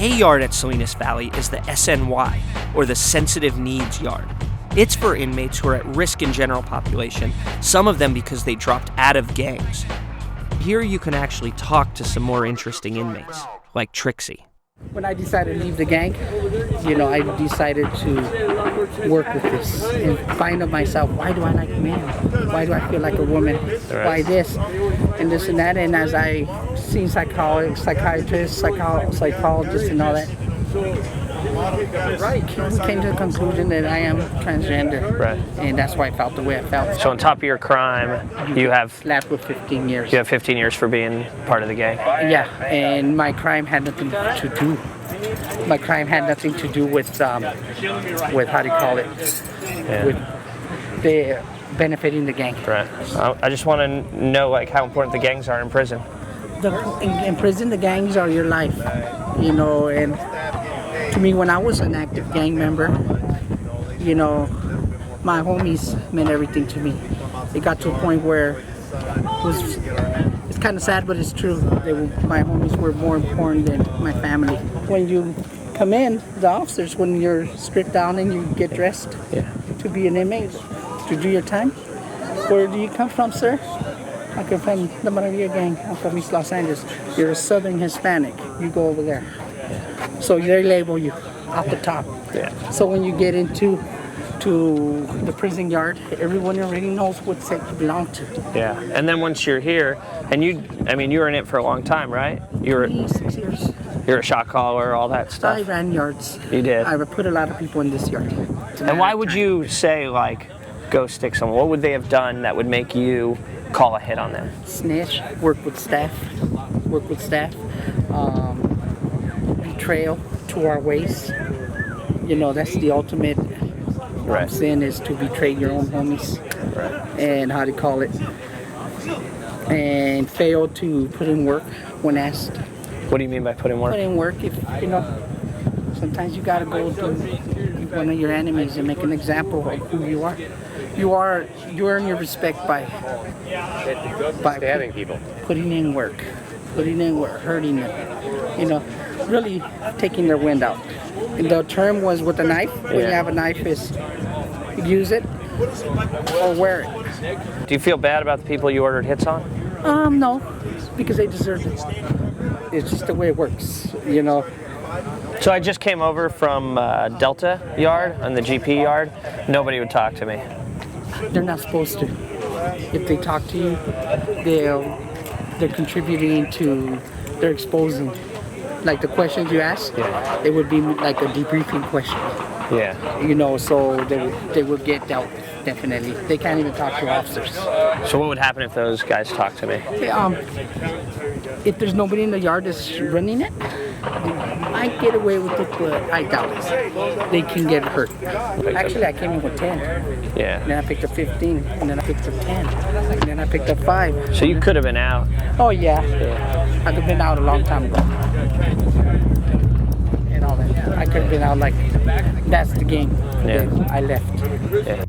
A yard at Salinas Valley is the SNY, or the Sensitive Needs Yard. It's for inmates who are at risk in general population, some of them because they dropped out of gangs. Here you can actually talk to some more interesting inmates, like Trixie. When I decided to leave the gang, I decided to work with this and find out myself, why do I like men? Why do I feel like a woman? Why this? And this and that. And as I seen psychiatrists, psychologists and all that, came to the conclusion that I am transgender. Right. And that's why I felt the way I felt. So on top of your crime, you have left with 15 years. You have 15 years for being part of the gang. Yeah, and my crime had nothing to do. My crime had nothing to do with how do you call it? Yeah. With the benefiting the gang. Right. I just want to know how important the gangs are in prison. In prison, the gangs are your life, and to me, when I was an active gang member, my homies meant everything to me. It got to a point where it's kind of sad, but it's true. My homies were more important than my family. When you come in, the officers, when you're stripped down and you get dressed to be an inmate, to do your time, where do you come from, sir? I come from the Maravilla gang. I'm from East Los Angeles. You're a Southern Hispanic. You go over there. So they label you off the top. Yeah. So when you get into the prison yard, everyone already knows what set you belong to. Yeah. And then once you're here, and you were in it for a long time, right? You were 6 years. You're a shot caller, all that stuff. I ran yards. You did. I put a lot of people in this yard. And why would you say go stick someone? What would they have done that would make you call a hit on them? Snitch, work with staff. Betrayal to our ways. That's the ultimate sin, is to betray your own homies. Right. And how to call it. And fail to put in work when asked. What do you mean by put in work? Put in work if, sometimes you got to go to one of your enemies and make an example of who you are. You earn your respect by stabbing people. Putting in work, hurting them, really taking their wind out. And the term was with a knife. When you have a knife, is use it or wear it. Do you feel bad about the people you ordered hits on? No, because they deserve it. It's just the way it works, So I just came over from Delta Yard and the GP Yard. Nobody would talk to me. They're not supposed to. If they talk to you, they're contributing to, they're exposing. Like the questions you ask, it would be like a debriefing question. Yeah. So they will get dealt with, definitely. They can't even talk to officers. So what would happen if those guys talked to me? If there's nobody in the yard that's running it, I get away with it, but I doubt it. They can get hurt. Actually, I came in with 10. Yeah. And then I picked up 15, and then I picked up 10, and then I picked up 5. So you could have been out. Oh, yeah. I'd have been out a long time ago. And all that. I could have been out that's the game. Yeah. I left. Yeah.